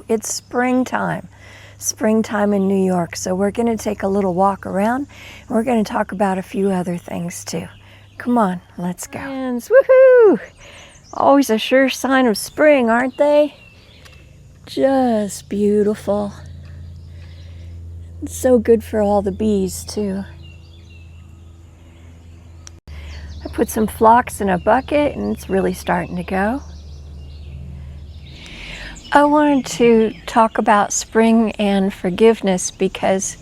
It's springtime in New York, so we're going to take a little walk around, and we're going to talk about a few other things too. Come on, let's go. Friends, woohoo! Always a sure sign of spring, aren't they? Just beautiful. It's so good for all the bees too. I put some phlox in a bucket and it's really starting to go. I wanted to talk about spring and forgiveness because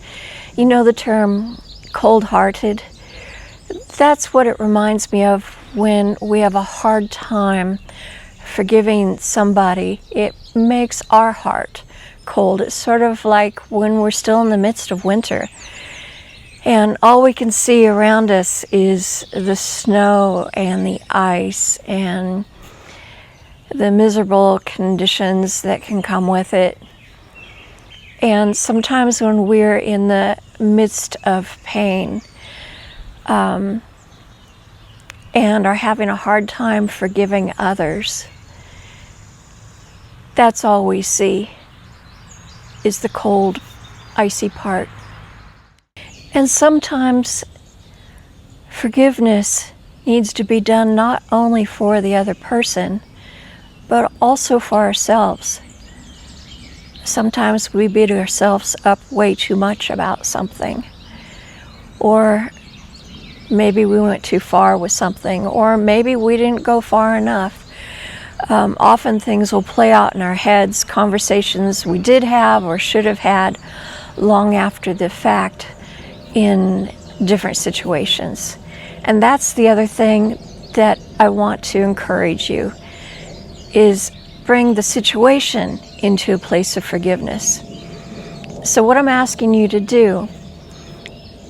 you know the term cold-hearted? That's what it reminds me of when we have a hard time forgiving somebody. It makes our heart cold. It's sort of like when we're still in the midst of winter and all we can see around us is the snow and the ice and the miserable conditions that can come with it. And sometimes when we're in the midst of pain and are having a hard time forgiving others, that's all we see is the cold, icy part. And sometimes forgiveness needs to be done not only for the other person, but also for ourselves. Sometimes we beat ourselves up way too much about something. Or maybe we went too far with something, or maybe we didn't go far enough. Often things will play out in our heads, conversations we did have or should have had long after the fact in different situations. And that's the other thing that I want to encourage you, is bring the situation into a place of forgiveness. So what I'm asking you to do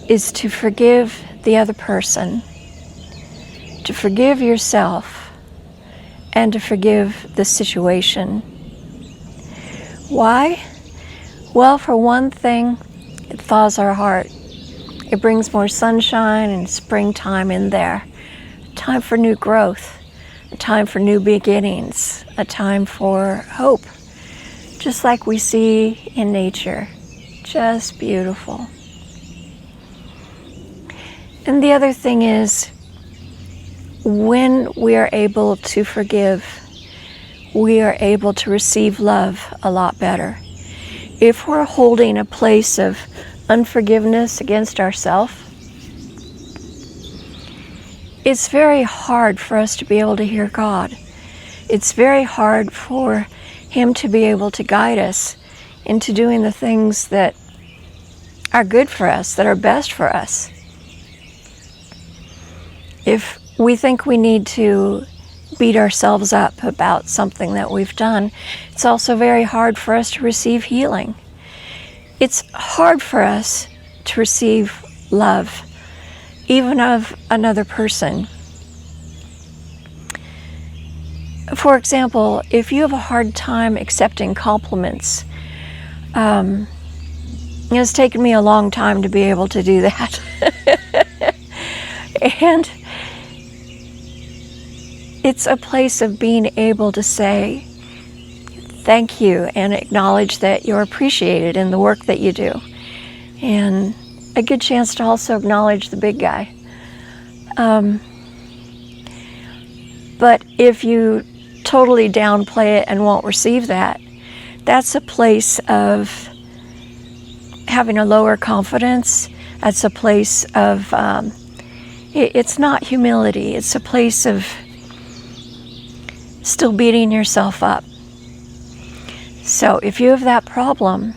is to forgive the other person, to forgive yourself, and to forgive the situation. Why? Well, for one thing, it thaws our heart. It brings more sunshine and springtime in there. Time for new growth. A time for new beginnings, a time for hope, just like we see in nature. Just beautiful. And the other thing is, when we are able to forgive, we are able to receive love a lot better. If we're holding a place of unforgiveness against ourselves, it's very hard for us to be able to hear God. It's very hard for Him to be able to guide us into doing the things that are good for us, that are best for us. If we think we need to beat ourselves up about something that we've done, it's also very hard for us to receive healing. It's hard for us to receive love, even of another person. For example, if you have a hard time accepting compliments, it's taken me a long time to be able to do that. And it's a place of being able to say thank you and acknowledge that you're appreciated in the work that you do. And a good chance to also acknowledge the big guy. But if you totally downplay it and won't receive that, that's a place of having a lower confidence. That's a place of, it's not humility. It's a place of still beating yourself up. So if you have that problem,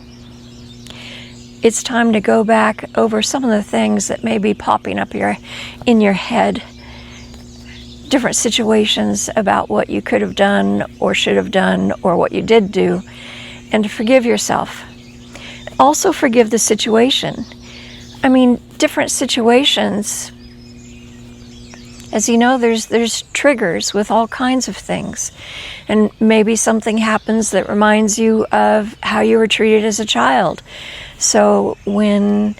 it's time to go back over some of the things that may be popping up in your head, different situations about what you could have done or should have done or what you did do, and to forgive yourself. Also forgive the situation. I mean, different situations, as you know, there's triggers with all kinds of things. And maybe something happens that reminds you of how you were treated as a child. So when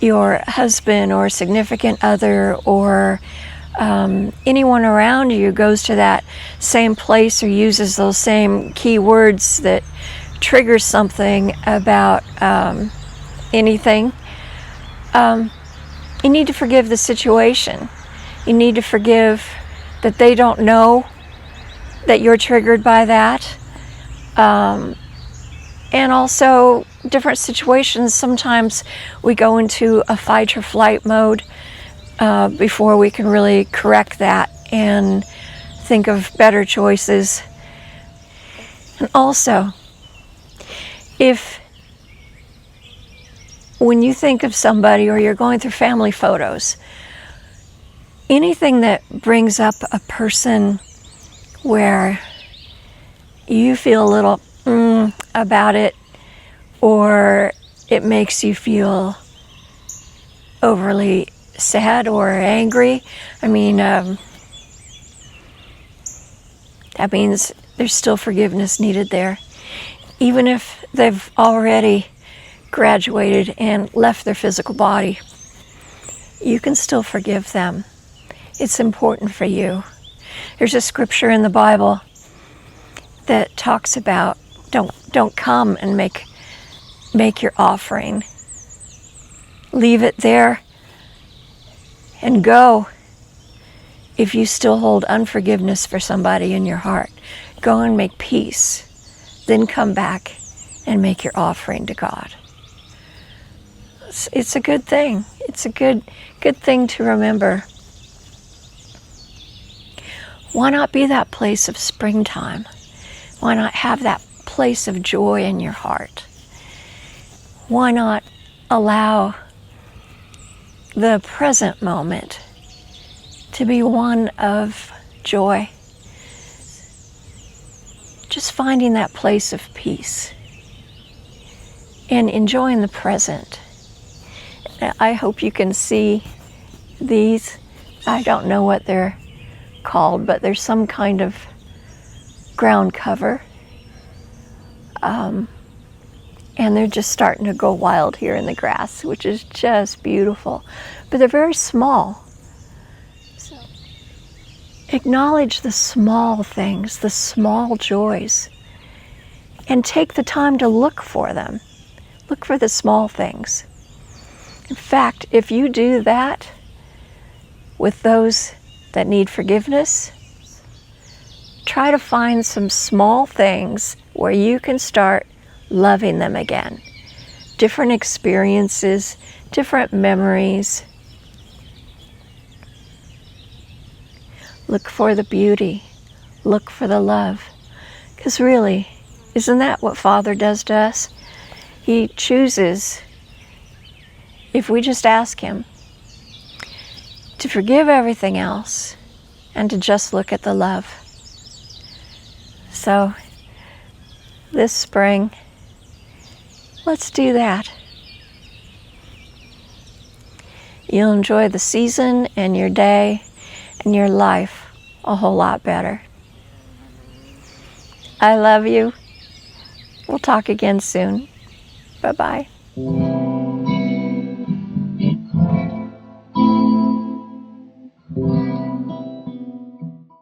your husband or significant other or anyone around you goes to that same place or uses those same key words that triggers something about anything, you need to forgive the situation. You need to forgive that they don't know that you're triggered by that. And also, different situations, sometimes we go into a fight or flight mode before we can really correct that and think of better choices. And also, if when you think of somebody or you're going through family photos, anything that brings up a person where you feel a little about it, or it makes you feel overly sad or angry, I mean, that means there's still forgiveness needed there. Even if they've already graduated and left their physical body, you can still forgive them. It's important for you. There's a scripture in the Bible that talks about don't come and make your offering. Leave it there and go. If you still hold unforgiveness for somebody in your heart, go and make peace. Then come back and make your offering to God. It's a good thing. It's a good thing to remember. Why not be that place of springtime? Why not have that place of joy in your heart? Why not allow the present moment to be one of joy? Just finding that place of peace and enjoying the present. I hope you can see these. I don't know what they're called, but there's some kind of ground cover. And they're just starting to go wild here in the grass, which is just beautiful. But they're very small. So acknowledge the small things, the small joys, and take the time to look for them. Look for the small things. In fact, if you do that with those that need forgiveness, try to find some small things where you can start loving them again. Different experiences, different memories. Look for the beauty. Look for the love. Because really, isn't that what Father does to us? He chooses, if we just ask Him, to forgive everything else and to just look at the love. So, this spring, let's do that. You'll enjoy the season and your day and your life a whole lot better. I love you. We'll talk again soon. Bye-bye.